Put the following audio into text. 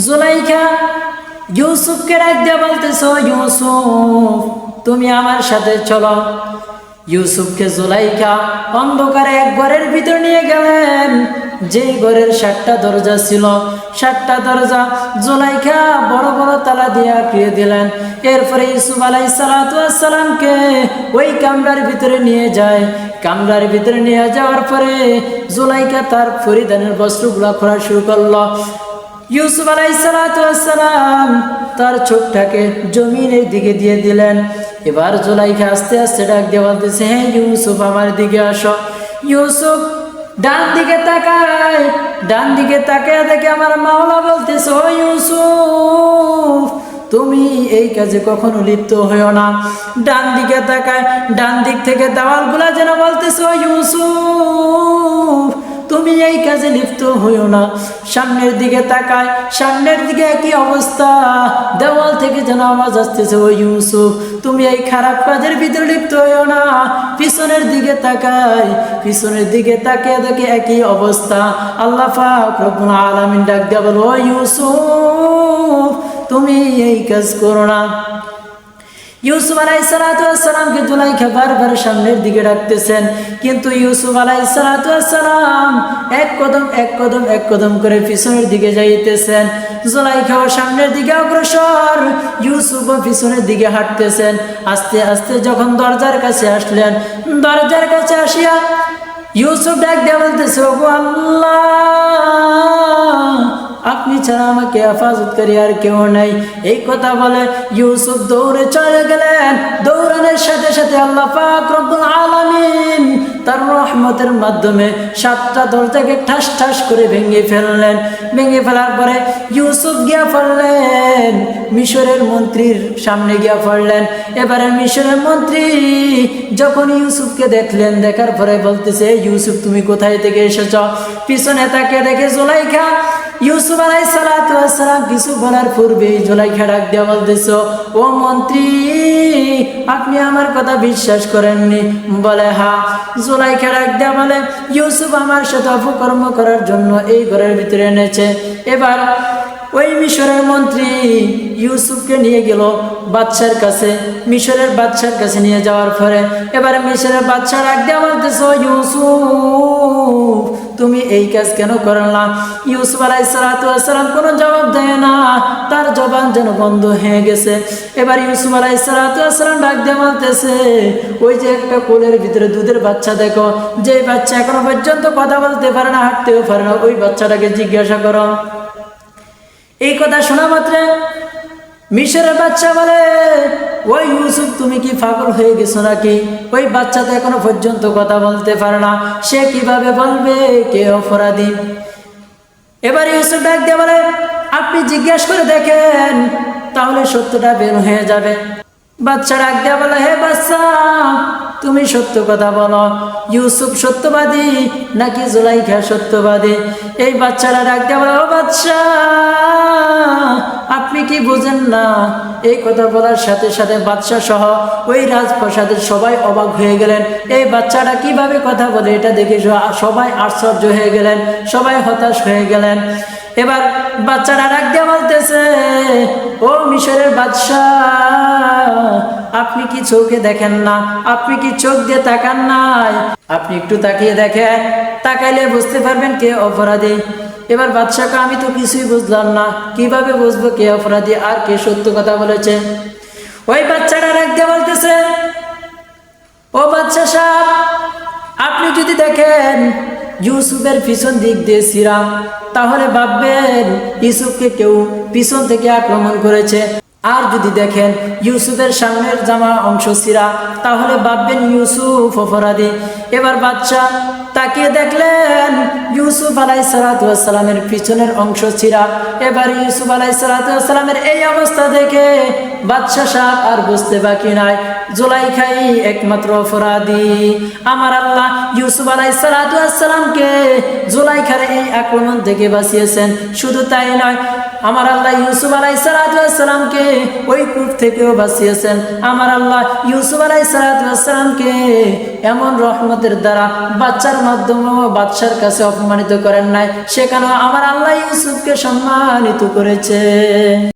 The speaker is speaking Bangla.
জুলাইখা ইউসুফকে ডাক দিয়ে বলতেছ, ইউসুফ তুমি আমার সাথে চলো। ইউসুফকে জুলাইখা অন্ধকারে এক ঘরের ভিতর নিয়ে গেলেন, যে ঘরের 7টা দরজা ছিল, 7টা দরজা জুলাইখা বড় বড় তালা দিয়ে আটকিয়ে দিলেন। এরপরে ইউসুফ আলাইহিস সালাতু ওয়াস সালামকে ওই কামরার ভিতরে নিয়ে যায়। কামরার ভিতরে নিয়ে যাওয়ার পরে জুলাইখা তার পরিধানের বস্ত্রগুলো খোলা শুরু করলো। ইউসুফ আলাইহিস সালাতু ওয়াস সালাম তার চোখটাকে জমিনের দিকে দিয়ে দিলেন। এবার জুলাইখা আস্তে আস্তে ডাক দিয়ে বলতেছে, হ্যাঁ ইউসুফ আমার দিকে আসো। ইউসুফ ডান দিকে তাকায়, ডান দিকে তাকায় দেখে আমার মাওলা বলতেছে, ও ইউসুফ তুমি এই কাজে কখনো লিপ্ত হইও না। ডান দিকে তাকায়, ডান দিক থেকে দেওয়ালগুলা যেন বলতেছে, ও ইউসুফ তুমি এই কাজে লিপ্ত হইও না। সামনের দিকে তাকায়, সামনের দিকে একই অবস্থা, দেওয়াল থেকে যেন আওয়াজ আসতেছে, ও ইউসুফ তুমি এই খারাপ কাজের ভিতরে লিপ্ত হইও না। পিছনের দিকে তাকায়, পিছনের দিকে তাকিয়ে দেখে একই অবস্থা। আল্লাহ পাক রব্বুল আলামিন ডাক দিয়া বলো, ও ইউসুফ তুমি এই কাজ করো না। ইউসুফ আলাইহিস সালাতু ওয়াস সালামকে জুলাইখা বারবার সামনের দিকে ডাকতেছেন, কিন্তু ইউসুফ আলাইহিস সালাতু ওয়াস সালাম এক কদম করে পিছনের দিকে যাইতেছেন। জুলাইখাও সামনের দিকে অগ্রসর, ইউসুফও পিছনের দিকে হাঁটতেছেন। আস্তে আস্তে যখন দরজার কাছে আসলেন, দরজার কাছে আসিয়া ইউসুফ ডাক দিয়ে বলতেছে, ওগো আল্লাহ আপনি ছাড়া আমাকে হেফাজতকারী আর কেউ নাই। এই কথা বলে ইউসুফ দৌড়ে চলে গেলেন। দৌড়ানোর সাথে সাথে আল্লাহ পাক রব্বুল আলামিন তার রহমতের মাধ্যমে 7টা দরজাকে ঠাস ঠাস করে ভেঙে ফেললেন। ভেঙে ফেলার পরে ইউসুফ গিয়া পড়লেন মিশরের মন্ত্রীর সামনে গিয়া পড়লেন। এবারে মিশরের মন্ত্রী যখন ইউসুফকে দেখলেন, দেখার পরে বলতেছে, ইউসুফ তুমি কোথায় থেকে এসেছ? পিছনে তাকে দেখে জুলাইখা। ইউসুফ আলাইহিস সালাতু ওয়াস সালাম কিছু বলার পূর্বে জুলাইখা ডাক দিয়া বলতেছে, ও মন্ত্রী আপনি আমার কথা বিশ্বাস করেননি? বলে হ্যাঁ। জুলাইখা ডাক দিয়া বলে, ইউসুফ আমার সাথে অপকর্ম করার জন্য এই ঘরের ভিতরে এনেছে। এবার ওই মিশরের মন্ত্রী ইউসুফকে নিয়ে গেল বাদশার কাছে। মিশরের বাদশার কাছে নিয়ে যাওয়ার পরে এবার মিশরের বাদশা ডাক দিয়া বলতেছে, ইউসুফ তুমি এই কাজ কেন করো না? ইউসুফ আলাইহিস সালাতু ওয়াস সালাম কোনো জবাব দেয় না, তার জবান যেন বন্ধ হয়ে গেছে। এবার ইউসুফ আলাইহিস সালাতু ওয়াস সালাম ডাক দিয়ে বলতেছে, ওই যে একটা কোলের ভিতরে দুধের বাচ্চা দেখো, যে বাচ্চা এখনো পর্যন্ত কথা বলতে পারে না, হাঁটতেও পারে না, ওই বাচ্চাটাকে জিজ্ঞাসা করো। এই কথা শোনা মাত্র মিশরের বাচ্চা বলে, ওই ইউসুফ তুমি কি পাগল হয়ে গেছো নাকি? ওই বাচ্চা তো এখনো পর্যন্ত কথা বলতে পারে না, সে কিভাবে বলবে কে অপরাধী? এবার ইউসুফ ডাক দিয়ে বলে, আপনি জিজ্ঞাসা করে দেখেন, তাহলে সত্যটা বের হয়ে যাবে। বাচ্চা ডাক দিয়ে বলে, হে বাচ্চা তুমি সত্য কথা বলো, ইউসুফ সত্যবাদী নাকি জুলাইখা সত্যবাদী? এই বাচ্চারা ডাক দিয়ে বলে, ও বাচ্চা আপনি কি বুঝেন না? এই কথা বলার সাথে সাথে বাদশা সহ ওই রাজপ্রাসাদের সবাই অবাক হয়ে গেলেন। এই বাচ্চাটা কিভাবে কথা বলে এটা দেখে সবাই আশ্চর্য হয়ে গেলেন, সবাই হতাশ হয়ে গেলেন। এবার বাচ্চারা ডাক দিয়ে বলতেছে, ও মিশরের বাদশা আপনি কি চোখে দেখেন না? আপনি কি চোখ দিয়ে তাকান নাই? আপনি একটু তাকিয়ে দেখেন, তাকাইলে বুঝতে পারবেন কে অপরাধী। এবার বাদশাকে আমি তো কিছুই বুঝলাম না, কিভাবে বুঝবো কে অপরাধী আর কে সত্য কথা বলেছে? ওই বাচ্চাটা ডাক দিয়ে বলতেছে, ও বাদশা সাহেব আপনি যদি দেখেন ইউসুফের পিছন দিক দিয়ে ছিঁড়া, তাহলে ভাববেন ইউসুফকে কেউ পিছন থেকে আক্রমণ করেছে। আর যদি দেখেন ইউসুফের সামনের জামা অংশ ছিঁড়া, তাহলে ভাববেন ইউসুফ অপরাধী। এবার বাদশা তাকিয়ে দেখলেন ইউসুফ আলাইহিস সালাতু ওয়াস সালামের পিছনের অংশ ছিঁড়া। এবার ইউসুফ আলাইহিস সালাতু ওয়াস সালামের এই অবস্থা দেখে বাদশা সাহেব আর বুঝতে বাকি নাই জুলাইখাই একমাত্র অপরাধী। আমার আল্লাহ ইউসুফ আলাইহিস সালাতু ওয়াস সালামকে জুলাইখার এই আক্রমণ থেকে বাঁচিয়েছেন। শুধু তাই নয়, আমার আল্লাহ ইউসুফ আলাইহিস সালাতু ওয়াস সালামকে ওই কূপ থেকেও বাঁচিয়েছেন। আমার আল্লাহ ইউসুফ আলাইহিস সালাতু ওয়াস সালামকে এমন রহমতের দ্বারা বাচ্চার মাধ্যমে বাদশার কাছে অপমানিত করেন নাই, সেখানেও আমার আল্লাহ ইউসুফকে সম্মানিত করেছে।